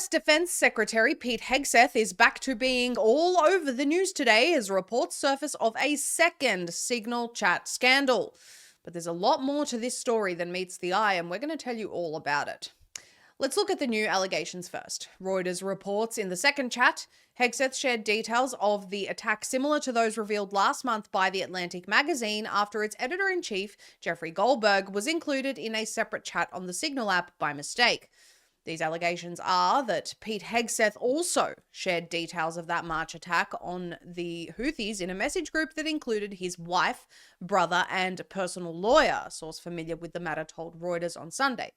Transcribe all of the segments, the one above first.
US Defense Secretary Pete Hegseth is back to being all over the news today as reports surface of a second Signal chat scandal. But there's a lot more to this story than meets the eye, and we're going to tell you all about it. Let's look at the new allegations first. Reuters reports in the second chat, Hegseth shared details of the attack similar to those revealed last month by The Atlantic magazine after its editor-in-chief, Jeffrey Goldberg, was included in a separate chat on the Signal app by mistake. These allegations are that Pete Hegseth also shared details of that March attack on the Houthis in a message group that included his wife, brother, and personal lawyer, a source familiar with the matter told Reuters on Sunday.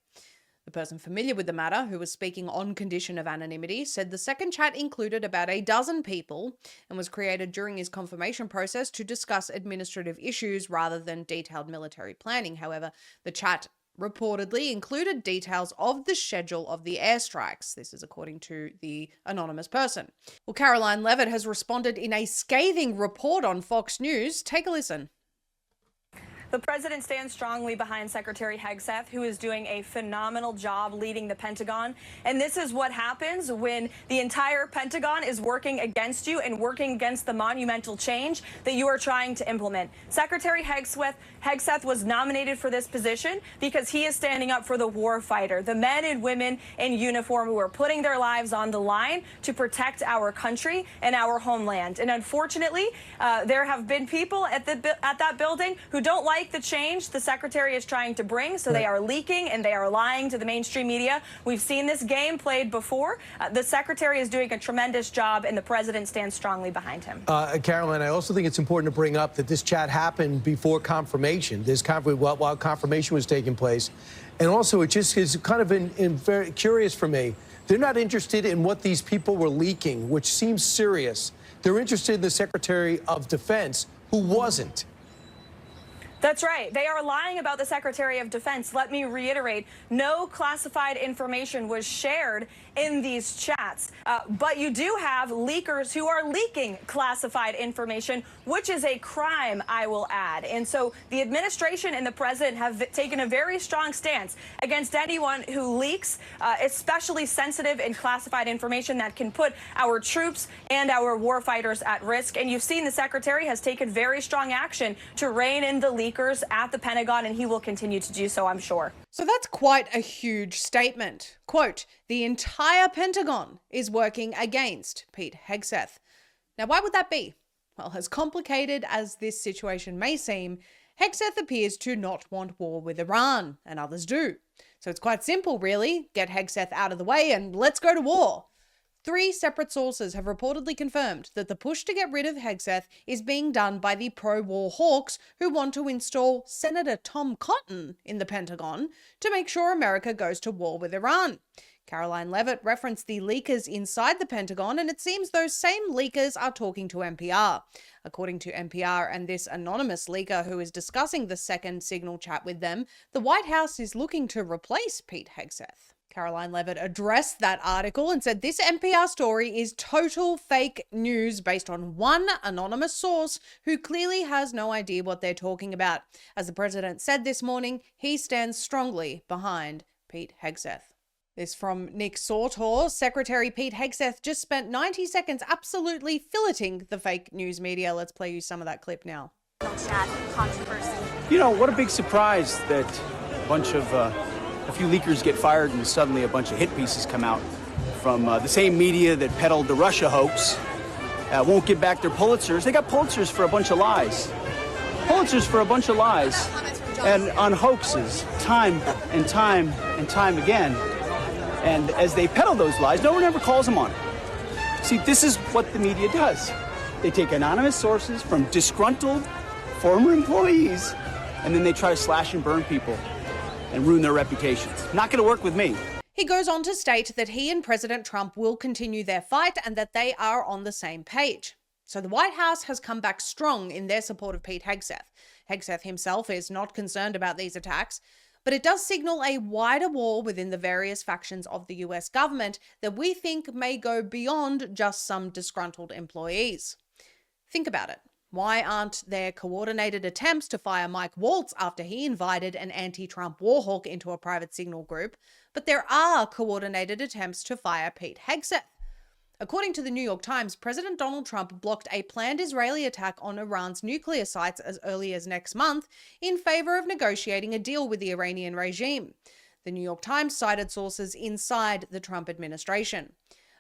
The person familiar with the matter, who was speaking on condition of anonymity, said the second chat included about a dozen people and was created during his confirmation process to discuss administrative issues rather than detailed military planning. However, the chat reportedly included details of the schedule of the airstrikes. This is according to the anonymous person. Well, Karoline Leavitt has responded in a scathing report on Fox News. Take a listen. The president stands strongly behind Secretary Hegseth, who is doing a phenomenal job leading the Pentagon. And this is what happens when the entire Pentagon is working against you and working against the monumental change that you are trying to implement. Secretary Hegseth was nominated for this position because he is standing up for the war fighter, the men and women in uniform who are putting their lives on the line to protect our country and our homeland. And unfortunately, there have been people at that building who don't like the change the secretary is trying to bring, so they are leaking and they are lying to the mainstream media. We've seen this game played before. The secretary is doing a tremendous job, and the president stands strongly behind him. Karoline, I also think it's important to bring up that this chat happened before confirmation. While confirmation was taking place, and also it just is kind of very curious for me. They're not interested in what these people were leaking, which seems serious. They're interested in the Secretary of Defense, who wasn't. That's right. They are lying about the Secretary of Defense. Let me reiterate, no classified information was shared in these chats. But you do have leakers who are leaking classified information, which is a crime, I will add. And so the administration and the president have taken a very strong stance against anyone who leaks, especially sensitive and classified information that can put our troops and our warfighters at risk. And you've seen the secretary has taken very strong action to rein in the leakers at the Pentagon, and he will continue to do so, I'm sure. So that's quite a huge statement. Quote, the entire Pentagon is working against Pete Hegseth. Now, why would that be? Well, as complicated as this situation may seem, Hegseth appears to not want war with Iran, and others do. So it's quite simple, really. Get Hegseth out of the way and let's go to war. 3 separate sources have reportedly confirmed that the push to get rid of Hegseth is being done by the pro-war hawks who want to install Senator Tom Cotton in the Pentagon to make sure America goes to war with Iran. Karoline Leavitt referenced the leakers inside the Pentagon, and it seems those same leakers are talking to NPR. According to NPR and this anonymous leaker who is discussing the second Signal chat with them, the White House is looking to replace Pete Hegseth. Karoline Leavitt addressed that article and said this NPR story is total fake news based on one anonymous source who clearly has no idea what they're talking about. As the president said this morning, he stands strongly behind Pete Hegseth. This from Nick Sautor. Secretary Pete Hegseth just spent 90 seconds absolutely filleting the fake news media. Let's play you some of that clip now. You know, what a big surprise that a few leakers get fired and suddenly a bunch of hit pieces come out from the same media that peddled the Russia hoax. Won't give back their Pulitzers. They got Pulitzers for a bunch of lies. Pulitzers for a bunch of lies. And on hoaxes, time and time and time again. And as they peddle those lies, no one ever calls them on it. See, this is what the media does. They take anonymous sources from disgruntled former employees, and then they try to slash and burn people and ruin their reputations. Not going to work with me. He goes on to state that he and President Trump will continue their fight and that they are on the same page. So the White House has come back strong in their support of Pete Hegseth. Hegseth himself is not concerned about these attacks, but it does signal a wider war within the various factions of the US government that we think may go beyond just some disgruntled employees. Think about it. Why aren't there coordinated attempts to fire Mike Waltz after he invited an anti-Trump war hawk into a private Signal group? but there are coordinated attempts to fire Pete Hegseth. According to the New York Times, President Donald Trump blocked a planned Israeli attack on Iran's nuclear sites as early as next month in favor of negotiating a deal with the Iranian regime. The New York Times cited sources inside the Trump administration.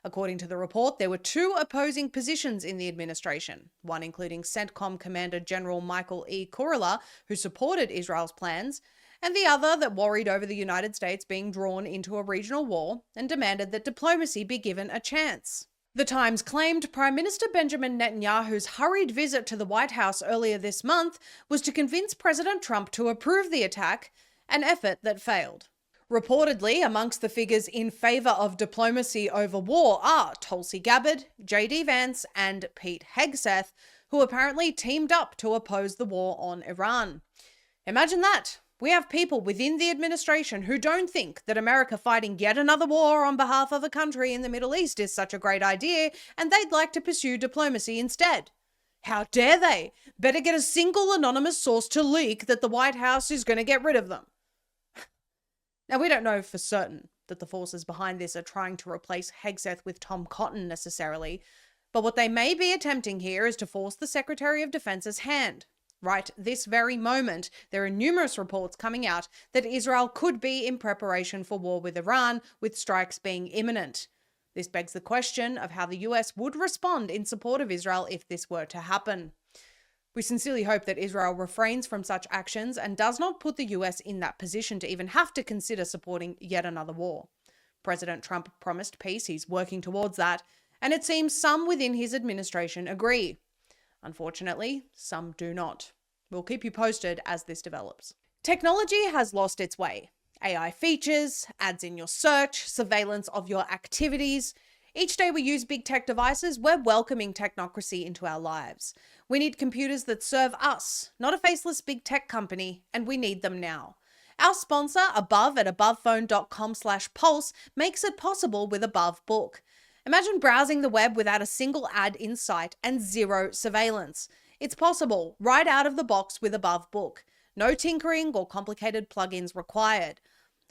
According to the report, there were two opposing positions in the administration, one including CENTCOM Commander General Michael E. Kurilla, who supported Israel's plans, and the other that worried over the United States being drawn into a regional war and demanded that diplomacy be given a chance. The Times claimed Prime Minister Benjamin Netanyahu's hurried visit to the White House earlier this month was to convince President Trump to approve the attack, an effort that failed. Reportedly, amongst the figures in favor of diplomacy over war are Tulsi Gabbard, J.D. Vance, and Pete Hegseth, who apparently teamed up to oppose the war on Iran. Imagine that. We have people within the administration who don't think that America fighting yet another war on behalf of a country in the Middle East is such a great idea, and they'd like to pursue diplomacy instead. How dare they? Better get a single anonymous source to leak that the White House is going to get rid of them. Now, we don't know for certain that the forces behind this are trying to replace Hegseth with Tom Cotton necessarily, but what they may be attempting here is to force the Secretary of Defense's hand. Right this very moment, there are numerous reports coming out that Israel could be in preparation for war with Iran, with strikes being imminent. This begs the question of how the US would respond in support of Israel if this were to happen. We sincerely hope that Israel refrains from such actions and does not put the US in that position to even have to consider supporting yet another war. President Trump promised peace, he's working towards that, and it seems some within his administration agree. Unfortunately, some do not. We'll keep you posted as this develops. Technology has lost its way. AI features, ads in your search, surveillance of your activities. Each day we use big tech devices, we're welcoming technocracy into our lives. We need computers that serve us, not a faceless big tech company, and we need them now. Our sponsor, Above at abovephone.com/pulse, makes it possible with Above Book. Imagine browsing the web without a single ad in sight and zero surveillance. It's possible right out of the box with Above Book. No tinkering or complicated plugins required.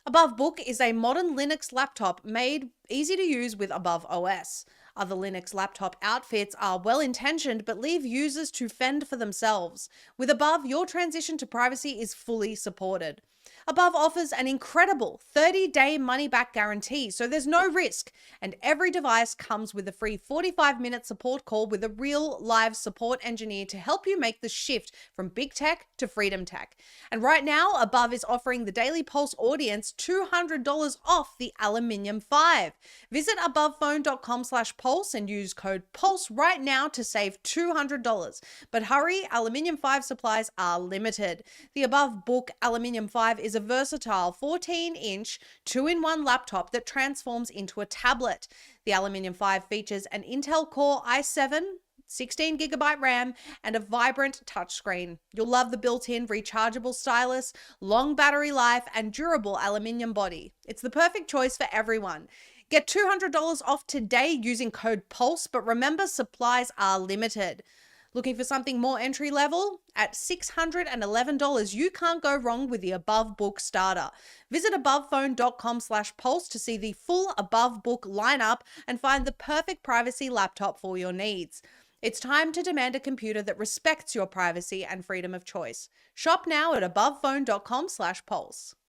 Above Book is a modern Linux laptop made easy to use with Above OS. Other Linux laptop outfits are well-intentioned but leave users to fend for themselves. With Above, your transition to privacy is fully supported. Above offers an incredible 30-day money-back guarantee, so there's no risk, and every device comes with a free 45-minute support call with a real live support engineer to help you make the shift from big tech to freedom tech. And right now, Above is offering the Daily Pulse audience $200 off the Aluminium 5. Visit abovephone.com/pulse and use code PULSE right now to save $200. But hurry, Aluminium 5 supplies are limited. The Above Book Aluminium 5 is a versatile 14-inch 2-in-1 laptop that transforms into a tablet. The Aluminium 5 features an Intel Core i7, 16GB RAM, and a vibrant touchscreen. You'll love the built-in rechargeable stylus, long battery life, and durable aluminium body. It's the perfect choice for everyone. Get $200 off today using code PULSE, but remember, supplies are limited. Looking for something more entry level? At $611, you can't go wrong with the Above Book starter. Visit abovephone.com/pulse to see the full Above Book lineup and find the perfect privacy laptop for your needs. It's time to demand a computer that respects your privacy and freedom of choice. Shop now at abovephone.com/pulse.